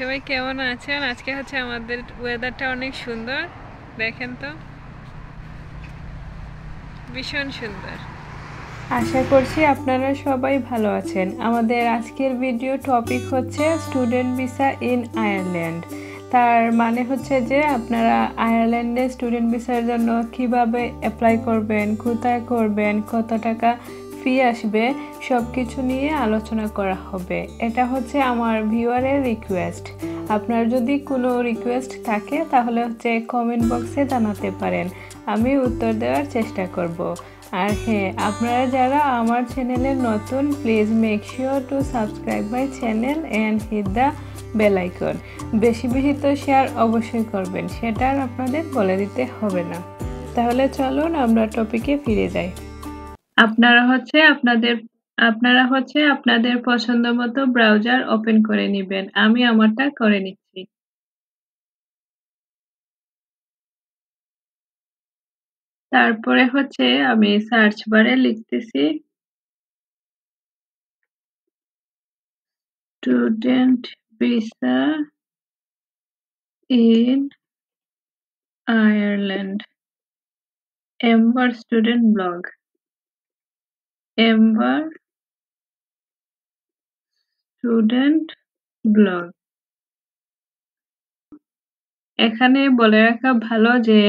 সবাই কেমন আছেন? আজকে হচ্ছে আমাদের ওয়েদারটা অনেক সুন্দর, দেখেন তো, ভীষণ সুন্দর। আশা করছি আপনারা সবাই ভালো আছেন। আমাদের আজকের ভিডিও টপিক হচ্ছে স্টুডেন্ট ভিসা ইন আয়ারল্যান্ড। তার মানে হচ্ছে যে আপনারা আয়ারল্যান্ডে স্টুডেন্ট ভিসার জন্য কিভাবে অ্যাপ্লাই করবেন, কোথায় করবেন, কত টাকা ফি আসবে, সব কিছু নিয়ে আলোচনা করা হবে। এটা হচ্ছে আমার ভিউয়ারের রিকোয়েস্ট। আপনার যদি কোনো রিকোয়েস্ট থাকে তাহলে হচ্ছে কমেন্ট বক্সে জানাতে পারেন, আমি উত্তর দেওয়ার চেষ্টা করব। আর হ্যাঁ, আপনারা যারা আমার চ্যানেলে নতুন, please make sure to subscribe my channel and hit the bell icon. বেশি বেশি তো শেয়ার অবশ্যই করবেন, সেটা আর আপনাদের বলে দিতে হবে না। তাহলে চলুন আমরা টপিকে ফিরে যাই। আপনারা হচ্ছে আপনাদের পছন্দ মতো ব্রাউজার ওপেন করে নেবেন। আমি আমারটা করে নিচ্ছি। তারপরে হচ্ছে আমি সার্চ বারে লিখতেছি student visa in Ireland, Amber student blog, Amber student blog. এখানে বলে রাখা ভালো যে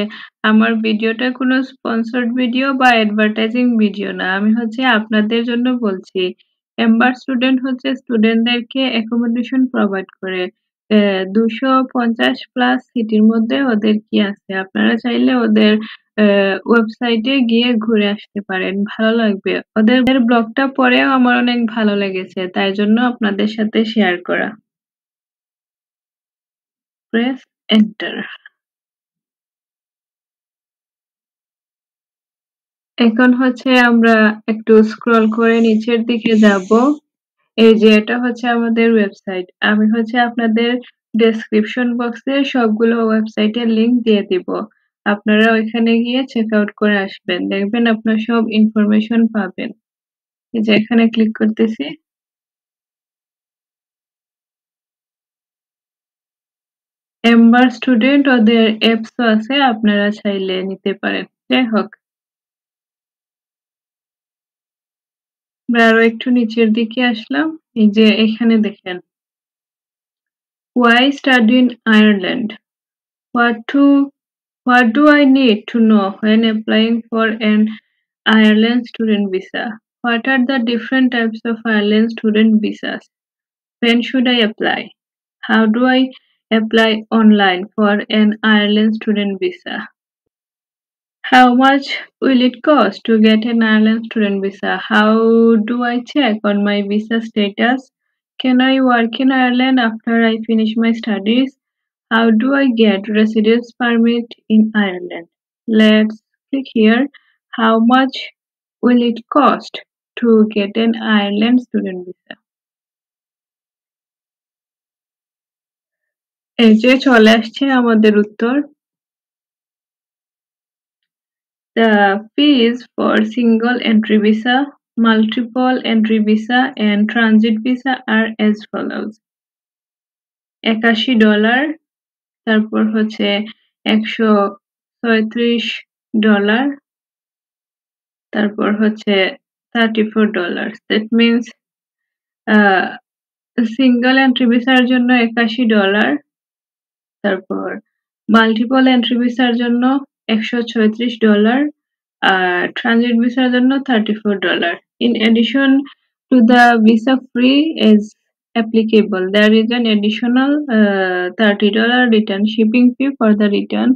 আমার ভিডিওটা কোনো স্পন্সর্ড ভিডিও বা অ্যাডভার্টাইজিং ভিডিও না, আমি হচ্ছে আপনাদের জন্য বলছি। এম্বার স্টুডেন্ট হচ্ছে স্টুডেন্টদেরকে অ্যাকোমোডেশন প্রোভাইড করে। 250 প্লাস সিটির মধ্যে ওদের কি আছে, আপনারা চাইলে ওদের ওয়েবসাইটে গিয়ে ঘুরে আসতে পারেন, ভালো লাগবে। ওদের ব্লগটা পড়েও আমার অনেক ভালো লেগেছে, তাই জন্য আপনাদের সাথে শেয়ার করা। Press enter. এখন হচ্ছে আমরা একটু স্ক্রল করে নিচের দিকে যাব। এই যে এটা হচ্ছে আমাদের ওয়েবসাইট। আমি হচ্ছে আপনাদের ডেসক্রিপশন বক্সে সবগুলো ওয়েবসাইটের লিংক দিয়ে দিব। আপনারা ওইখানে গিয়ে চেক আউট করে আসবেন, দেখবেন আপনার সব ইনফরমেশন পাবেন। এই যে এখানে ক্লিক করতেছি। এম্বার স্টুডেন্ট ওদের অ্যাপসও আছে, আপনারা চাইলে নিতে পারেন। যাই হোক, আমরা আরো একটু নিচের দিকে আসলাম। এই যে এখানে দেখেন, why study in Ireland? What to What do I need to know when applying for an Ireland student visa? What are the different types of Ireland student visas? When should I apply? How do I apply online for an Ireland student visa? How much will it cost to get an Ireland student visa? How do I check on my visa status? Can I work in Ireland after I finish my studies? How do I get residence permit in Ireland? Let's click here. How much will it cost to get an Ireland student visa? এই যে চলে আসছে আমাদের উত্তর। The fees for single entry visa, multiple entry visa and transit visa are as follows: $81, তারপর হচ্ছে $136, তারপর হচ্ছে $34. That means সিঙ্গল এন্ট্রি ভিসার জন্য $81, তারপর মাল্টিপল এন্ট্রি ভিসার জন্য $136, আর ট্রানজিট ভিসার জন্য $34. In addition to the visa fee is applicable, there is an additional $30 return shipping fee for the return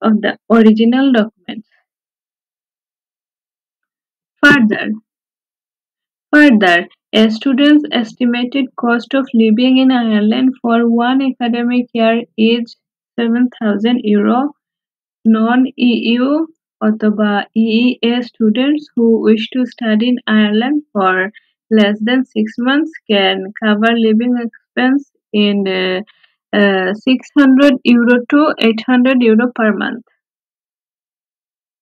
of the original documents. Further, a student's estimated cost of living in Ireland for one academic year is €7,000. Non-EU অথবা EEA students who wish to study in Ireland for less than 6 months can cover living expense in €600 to €800 per month.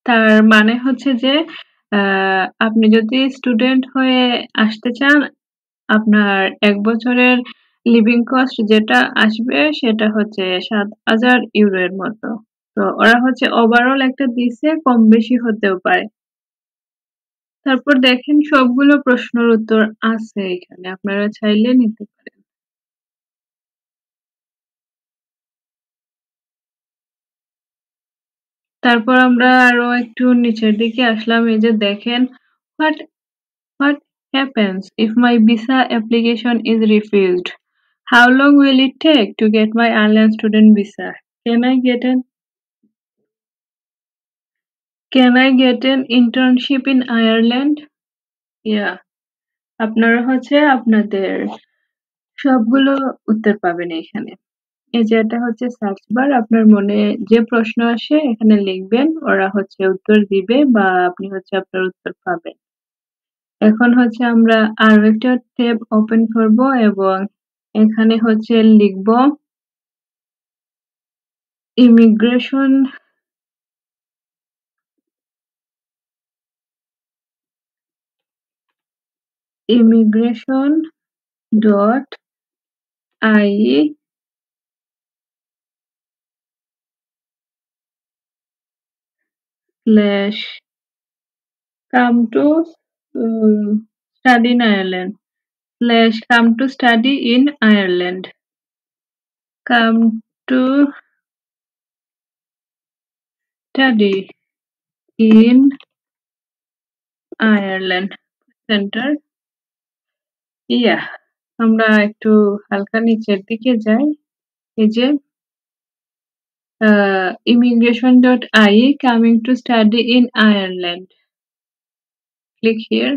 তার মানে হচ্ছে যে আপনি যদি student হয়ে আসতে চান, আপনার 1 বছরের লিভিং কস্ট যেটা আসবে সেটা হচ্ছে 7,000 ইউরো এর মতো। তো ওরা হচ্ছে ওভারঅল একটা দিছে, কম বেশি হতেও পারে। তারপর দেখেন সবগুলো প্রশ্নের উত্তর আছে এখানে, আপনারা চাইলে নিতে পারেন। তারপর আমরা আরো একটু নিচের দিকে আসলাম, এই যে দেখেন, what what happens if my visa application is refused? How long will it take to get my Ireland student visa? Can I get an Can I get an internship in Ireland? Yeah, আপনারা হচ্ছে আপনাদের সবগুলো উত্তর পাবেন এখানে। এই যে এটা হচ্ছে সার্চ বার, আপনার মনে যে প্রশ্ন আসে এখানে লিখবেন, ওরা হচ্ছে উত্তর দিবে বা আপনি হচ্ছে আপনার উত্তর পাবেন। এখন হচ্ছে আমরা আরো একটা ট্যাব ওপেন করব এবং এখানে হচ্ছে লিখব immigration dot I slash come to study in Ireland slash come to study in Ireland come to study in Ireland center। ইয়া আমরা একটু হালকা নিচের দিকে যাই, এই যে immigration.ie coming to study in Ireland, click here।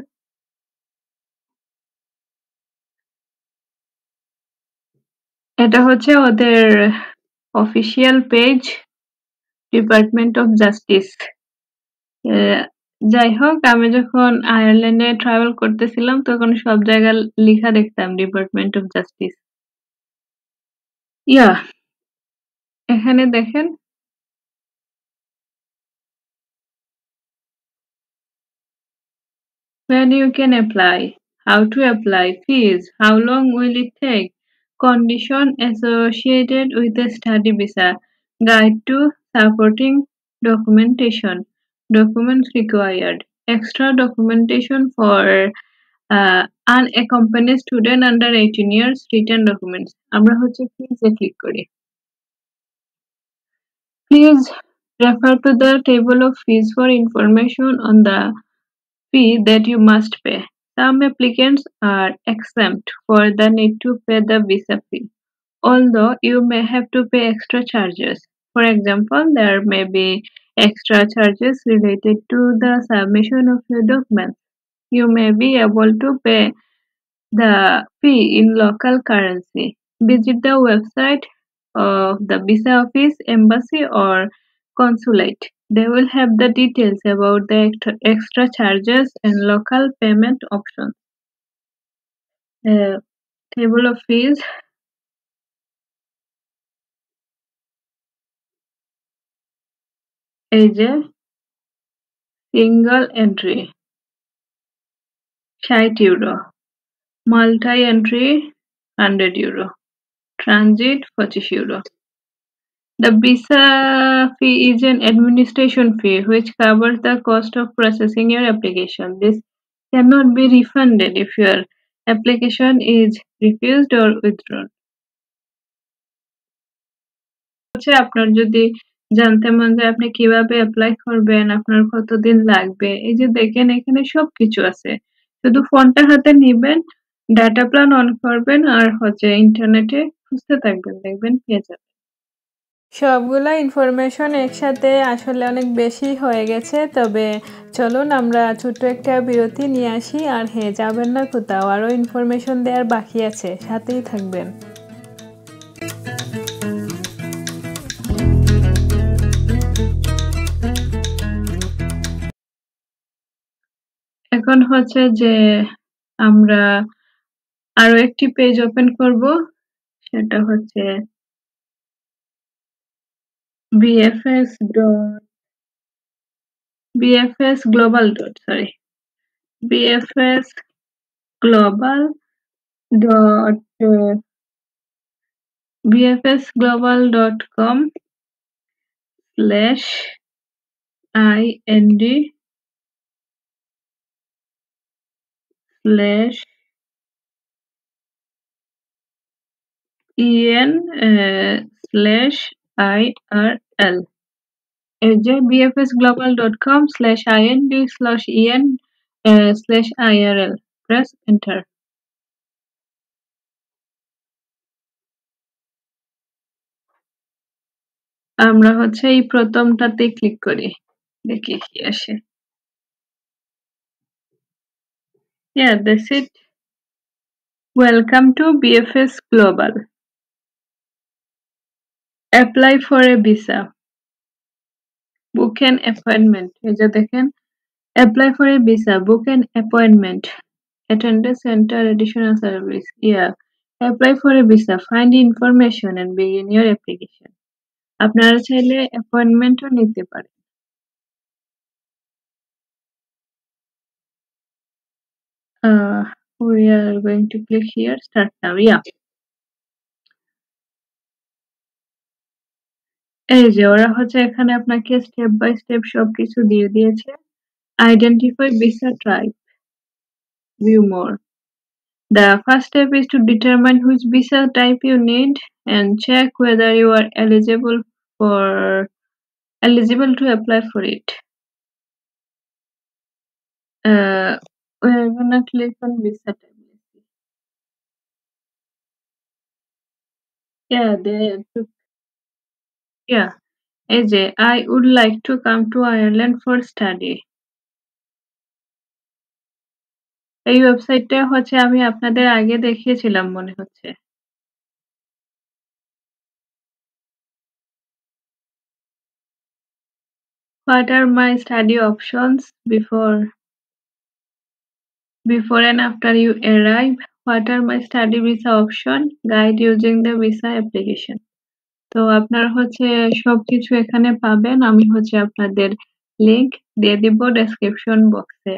এটা হচ্ছে ওদের official page, department of justice. যাই হোক, আমি যখন আয়ারল্যান্ডে ট্রাভেল করতেছিলাম তখন সব জায়গায় লেখা দেখতাম ডিপার্টমেন্ট অফ জাস্টিস। ইয়া এখানে দেখেন when you can apply, how to apply, fees, how long will it take, condition associated with the study visa, guide to supporting documentation, documents required, extra documentation for unaccompanied student under 18 years, written documents। আমরা হচ্ছে ফিজে click করি। Please refer to the table of fees for information on the fee that you must pay. Some applicants are exempt for the need to pay the visa fee, although you may have to pay extra charges. For example, there may be extra charges related to the submission of your documents. You may be able to pay the fee in local currency. Visit the website of the visa office, embassy, or consulate. They will have the details about the extra charges and local payment options. Table of fees, এই যে single entry 60 euro, multi entry 100 euro, transit 25 euro. The visa fee is an administration fee which covers the cost of processing your application. This cannot be refunded if your application is refused or withdrawn. হচ্ছে আপনার যদি জানতে মন যায় আপনি কিভাবে apply করবেন, আপনার কতদিন লাগবে, এই যে দেখেন এখানে সবকিছু আছে। শুধু ফোনটা হাতে নিবেন, ডাটা প্ল্যান অন করবেন আর হচ্ছে ইন্টারনেটে খুঁজতে থাকবেন, দেখবেন পেয়ে যাবেন। সবগুলা ইনফরমেশন একসাথে আসলে অনেক বেশি হয়ে গেছে, তবে চলুন আমরা ছোট্ট একটা বিরতি নিয়ে আসি। আর হ্যাঁ, যাবেন না কোথাও, আরও ইনফরমেশন দেওয়ার বাকি আছে, সাথেই থাকবেন। এখন হচ্ছে যে আমরা আরো একটি পেজ ওপেন করব, সেটা হচ্ছে bfs global bfs global bfsglobal.com/ind/IRL। এই যে bfsglobal.com/ind/en/IRL, press enter। আমরা এই প্রথমটাতে ক্লিক করি, দেখি কি আসে। Yeah, that's it. Welcome to BFS Global. Apply for a visa. Book an appointment. এই যে দেখেন, apply for a visa, book an appointment, attend a center, additional service. Yeah, apply for a visa, find information and begin your application. আপনারা চাইলে অ্যাপয়েন্টমেন্টও নিতে পারেন। We are going to click here, start now. Yeah, এই যে ওরা এখানে আপনাকে step by step সবকিছু দিয়ে দিয়েছে। Identify visa type, view more. The first step is to determine which visa type you need and check whether you are eligible to apply for it. We're gonna click on visa type. Yeah, AJ, I would like to come to Ireland for study. এই ওয়েবসাইটটা আমি আপনাদের আগে দেখিয়েছিলাম মনে হচ্ছে। What are my study options before and after you arrive? What are my study visa option? Guide using the visa application. তো আপনারা সবকিছু এখানে পাবেন। আমি আপনাদের লিংক দিয়ে দিব ডেসক্রিপশন বক্সে।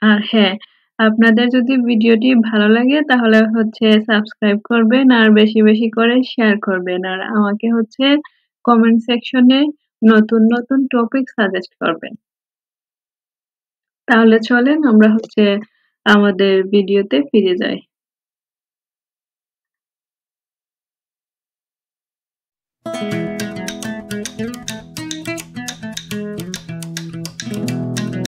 আর হ্যাঁ, আপনাদের যদি ভিডিওটি ভালো লাগে তাহলে সাবস্ক্রাইব করবেন আর বেশি বেশি করে শেয়ার করবেন। আর আমাকে কমেন্ট সেকশনে নতুন নতুন টপিক সাজেস্ট করবেন। তাহলে চলেন আমরা আমাদের ভিডিওতে ফিরে যাই।